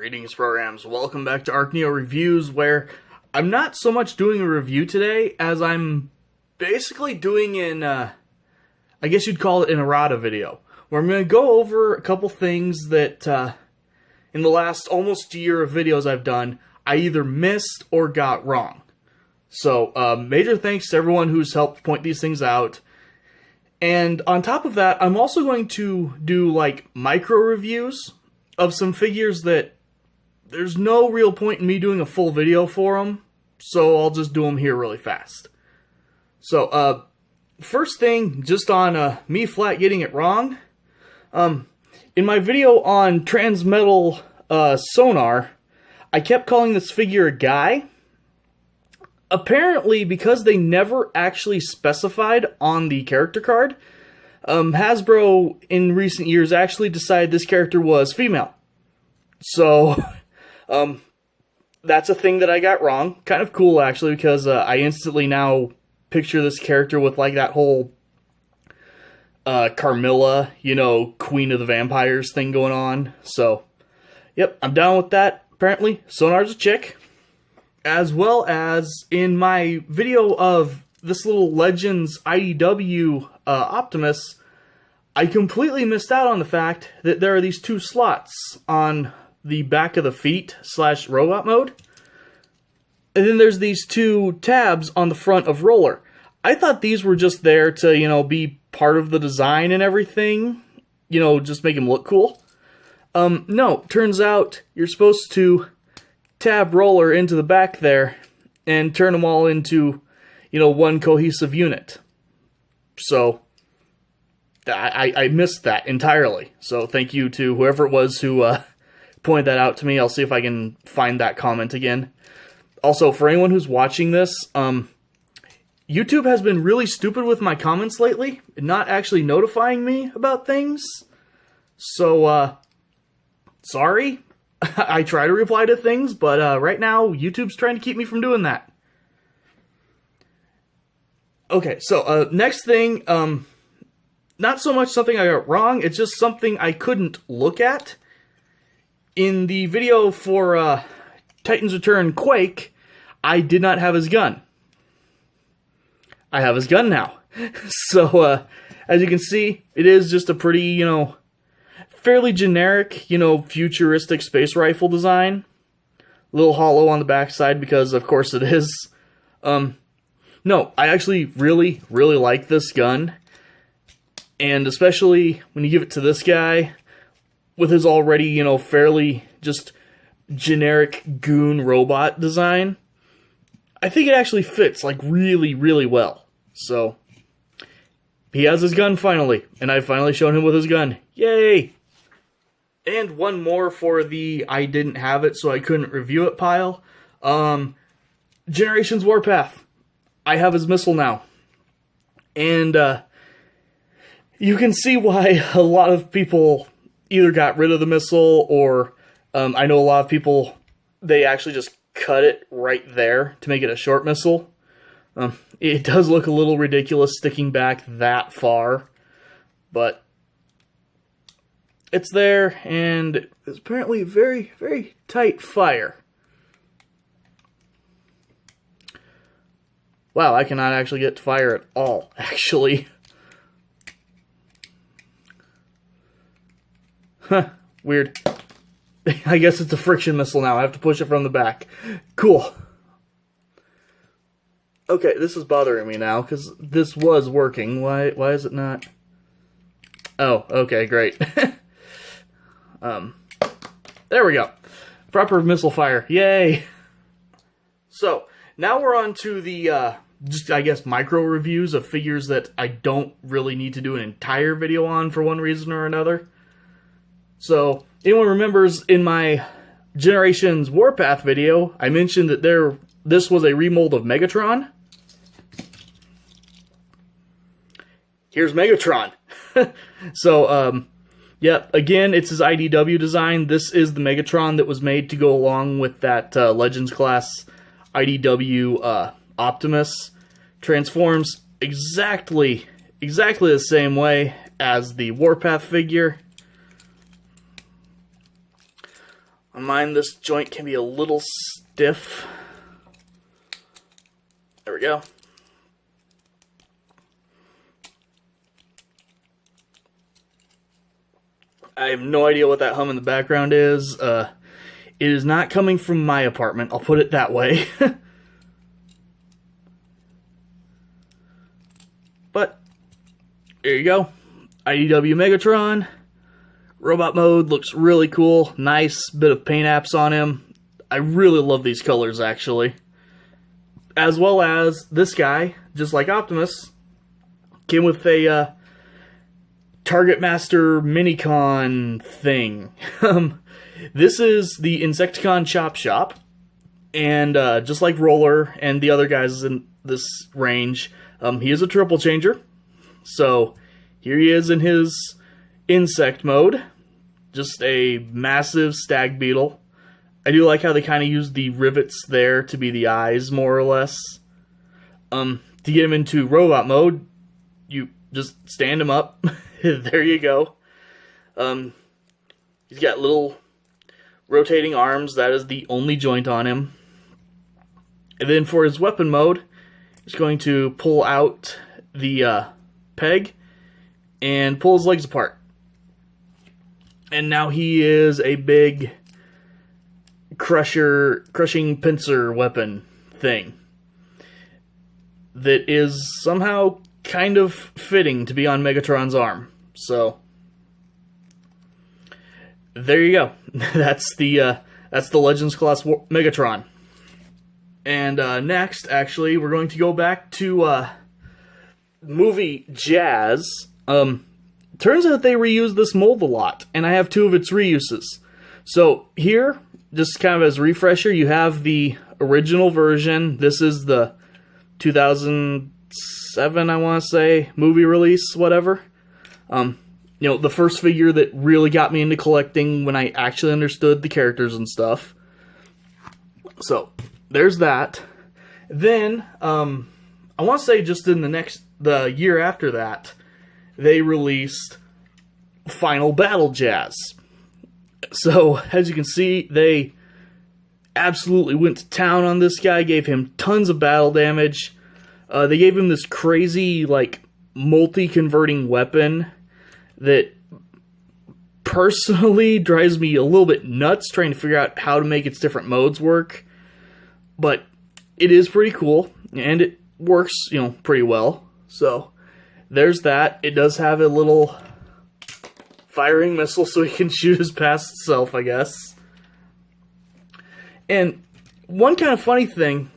Greetings, programs. Welcome back to Arcneo Reviews, where I'm not so much doing a review today as I'm basically doing I guess you'd call it an errata video, where I'm going to go over a couple things that in the last almost year of videos I've done, I either missed or got wrong. So, major thanks to everyone who's helped point these things out. And on top of that, I'm also going to do, like, micro reviews of some figures that there's no real point in me doing a full video for them, so I'll just do them here really fast. So, first thing, just on me flat getting it wrong, in my video on Transmetal Sonar, I kept calling this figure a guy. Apparently, because they never actually specified on the character card, Hasbro in recent years actually decided this character was female. So, that's a thing that I got wrong. Kind of cool, actually, because I instantly now picture this character with, like, that whole Carmilla, you know, Queen of the Vampires thing going on. So, yep, I'm down with that. Apparently, Sonar's a chick. As well as in my video of this little Legends IDW Optimus, I completely missed out on the fact that there are these two slots on the back of the feet / robot mode. And then there's these two tabs on the front of Roller. I thought these were just there to, you know, be part of the design and everything. You know, just make him look cool. No, turns out you're supposed to tab Roller into the back there and turn them all into, you know, one cohesive unit. So, I missed that entirely. So thank you to whoever it was who pointed that out to me. I'll see if I can find that comment again. Also, for anyone who's watching this, YouTube has been really stupid with my comments lately, not actually notifying me about things. So, sorry. I try to reply to things, but right now, YouTube's trying to keep me from doing that. Okay, so next thing, not so much something I got wrong, it's just something I couldn't look at. In the video for Titan's Return Quake, I did not have his gun. I have his gun now. So, as you can see, it is just a pretty, you know, fairly generic, you know, futuristic space rifle design. A little hollow on the backside because, of course, it is. No, I actually really, really like this gun. And especially when you give it to this guy with his already, you know, fairly just generic goon robot design. I think it actually fits, like, really, really well. So, he has his gun finally, and I've finally shown him with his gun. Yay! And one more for the I didn't have it so I couldn't review it pile. Generations Warpath. I have his missile now. And you can see why a lot of people either got rid of the missile or I know a lot of people, they actually just cut it right there to make it a short missile. It does look a little ridiculous sticking back that far, but it's there, and it's apparently very, very tight fire. Wow, I cannot actually get to fire at all, actually. Huh, weird. I guess it's a friction missile now. I have to push it from the back. Cool. Okay, this is bothering me now, because this was working. Why is it not? Oh, okay, great. There we go. Proper missile fire. Yay! So, now we're on to the, just, I guess, micro reviews of figures that I don't really need to do an entire video on for one reason or another. So, anyone remembers in my Generations Warpath video, I mentioned that this was a remold of Megatron. Here's Megatron. So, yep, again, it's his IDW design. This is the Megatron that was made to go along with that Legends class IDW Optimus. Transforms exactly the same way as the Warpath figure. On mine, this joint can be a little stiff. There we go. I have no idea what that hum in the background is. It is not coming from my apartment, I'll put it that way. But, there you go. IDW Megatron. Robot mode looks really cool. Nice bit of paint apps on him. I really love these colors, actually. As well as this guy, just like Optimus, came with a Target Master Minicon thing. This is the Insecticon Chop Shop. And just like Roller and the other guys in this range, he is a triple changer. So here he is in his insect mode. Just a massive stag beetle. I do like how they kind of use the rivets there to be the eyes, more or less. To get him into robot mode, you just stand him up. There you go. He's got little rotating arms. That is the only joint on him. And then for his weapon mode, he's going to pull out the peg and pull his legs apart. And now he is a big crushing pincer weapon thing that is somehow kind of fitting to be on Megatron's arm. So there you go. That's the Legends class Megatron. And next, actually, we're going to go back to movie Jazz. Turns out they reused this mold a lot, and I have two of its reuses. So here, just kind of as a refresher, you have the original version. This is the 2007, I want to say, movie release, whatever. You know, the first figure that really got me into collecting when I actually understood the characters and stuff. So, there's that. Then, I want to say just in the year after that, they released Final Battle Jazz. So, as you can see, they absolutely went to town on this guy, gave him tons of battle damage. They gave him this crazy, like, multi-converting weapon that personally drives me a little bit nuts trying to figure out how to make its different modes work. But it is pretty cool, and it works, you know, pretty well. So, there's that. It does have a little firing missile so he can shoot his past self, I guess. And one kind of funny thing,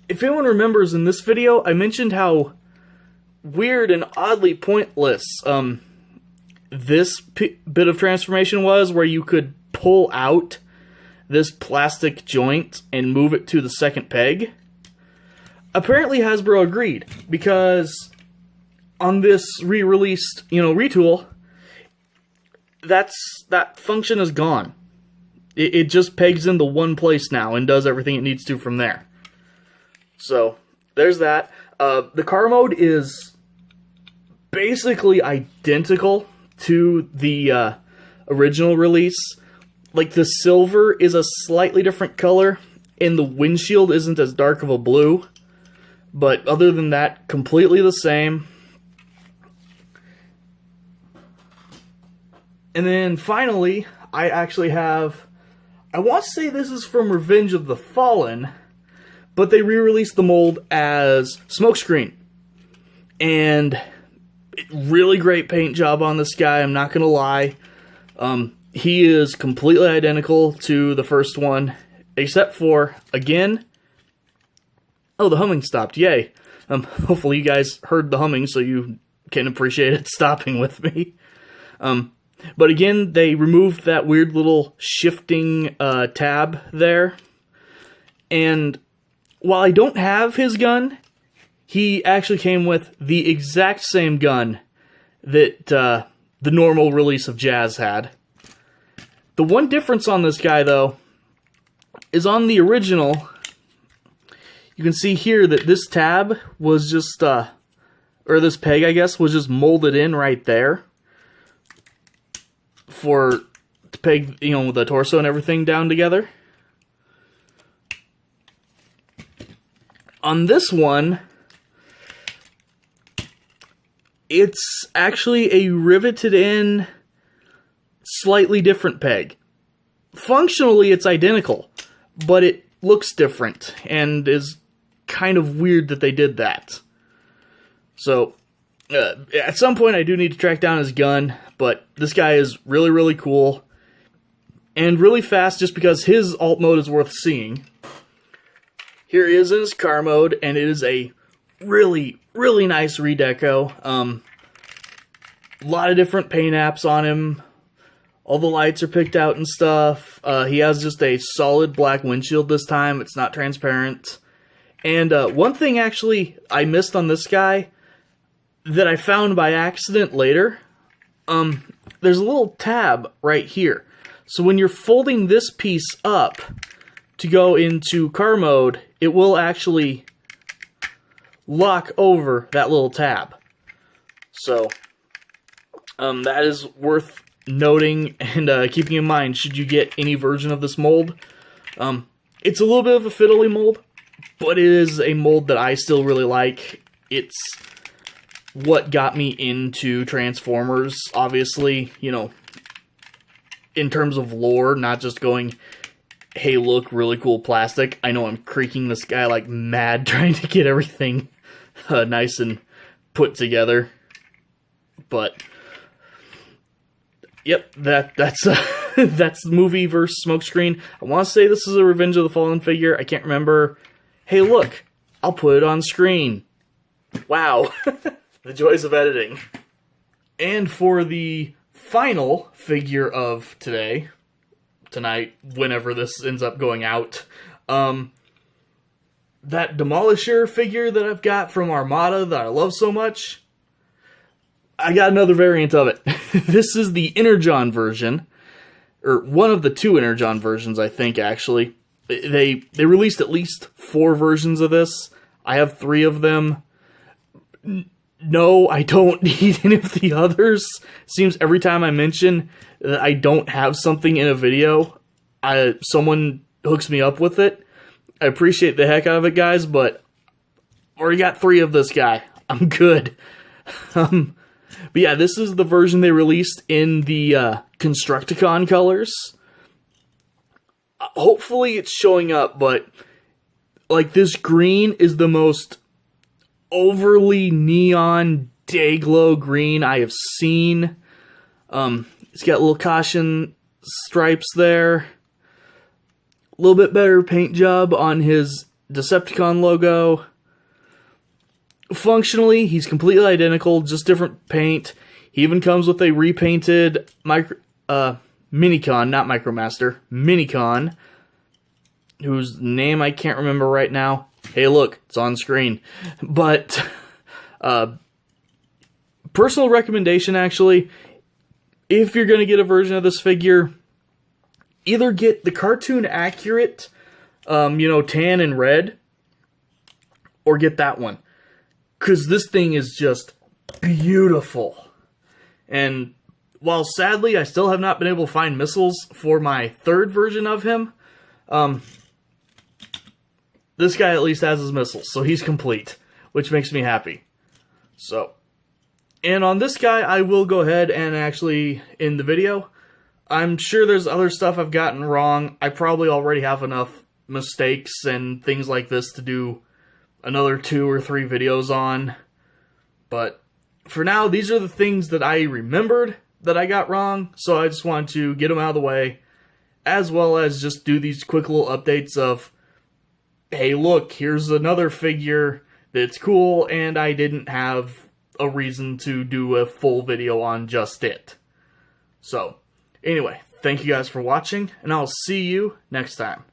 if anyone remembers in this video, I mentioned how weird and oddly pointless this bit of transformation was, where you could pull out this plastic joint and move it to the second peg. Apparently Hasbro agreed, because on this re-released, you know, retool, that function is gone. It just pegs into one place now and does everything it needs to from there. So, there's that. The car mode is basically identical to the original release. Like, the silver is a slightly different color, and the windshield isn't as dark of a blue. But other than that, completely the same. And then finally, I actually have, I want to say this is from Revenge of the Fallen, but they re-released the mold as Smokescreen. And really great paint job on this guy, I'm not going to lie. He is completely identical to the first one, except for, again, oh, the humming stopped, yay. Hopefully you guys heard the humming so you can appreciate it stopping with me. But again, they removed that weird little shifting tab there. And while I don't have his gun, he actually came with the exact same gun that the normal release of Jazz had. The one difference on this guy, though, is on the original, you can see here that this tab was just, or this peg, I guess, was just molded in right there to peg, you know, the torso and everything down together. On this one, it's actually a riveted in, slightly different peg. Functionally, it's identical, but it looks different, and is kind of weird that they did that. So, at some point I do need to track down his gun, but this guy is really, really cool, and really fast just because his alt mode is worth seeing. Here he is in his car mode, and it is a really, really nice redeco. A lot of different paint apps on him. All the lights are picked out and stuff. He has just a solid black windshield this time. It's not transparent. And one thing actually I missed on this guy that I found by accident later, there's a little tab right here. So when you're folding this piece up to go into car mode, it will actually lock over that little tab. So that is worth noting and keeping in mind should you get any version of this mold. It's a little bit of a fiddly mold, but it is a mold that I still really like. It's what got me into Transformers, obviously, you know, in terms of lore, not just going, hey, look, really cool plastic. I know I'm creaking this guy like mad trying to get everything nice and put together, but yep, that's that's the movie versus Smokescreen. I want to say this is a Revenge of the Fallen figure. I can't remember. Hey, look, I'll put it on screen. Wow. The joys of editing. And for the final figure of tonight, whenever this ends up going out, that Demolisher figure that I've got from Armada that I love so much, I got another variant of it. This is the Energon version, or one of the two Energon versions, I think, actually. They released at least 4 versions of this. I have 3 of them. No, I don't need any of the others. Seems every time I mention that I don't have something in a video, someone hooks me up with it. I appreciate the heck out of it, guys, but I already got 3 of this guy. I'm good. But yeah, this is the version they released in the Constructicon colors. Hopefully it's showing up, but like this green is the most overly neon day-glow green I have seen. It's got little caution stripes there. A little bit better paint job on his Decepticon logo. Functionally, he's completely identical, just different paint. He even comes with a repainted Minicon, not Micromaster, Minicon, whose name I can't remember right now. Hey, look, it's on screen. But, personal recommendation, actually, if you're going to get a version of this figure, either get the cartoon accurate, tan and red, or get that one. Because this thing is just beautiful. And while sadly I still have not been able to find missiles for my 3rd version of him, this guy at least has his missiles, so he's complete, which makes me happy. So, and on this guy, I will go ahead and actually end the video. I'm sure there's other stuff I've gotten wrong. I probably already have enough mistakes and things like this to do another 2 or 3 videos on. But for now, these are the things that I remembered that I got wrong, so I just wanted to get them out of the way, as well as just do these quick little updates of, hey, look, here's another figure that's cool, and I didn't have a reason to do a full video on just it. So, anyway, thank you guys for watching, and I'll see you next time.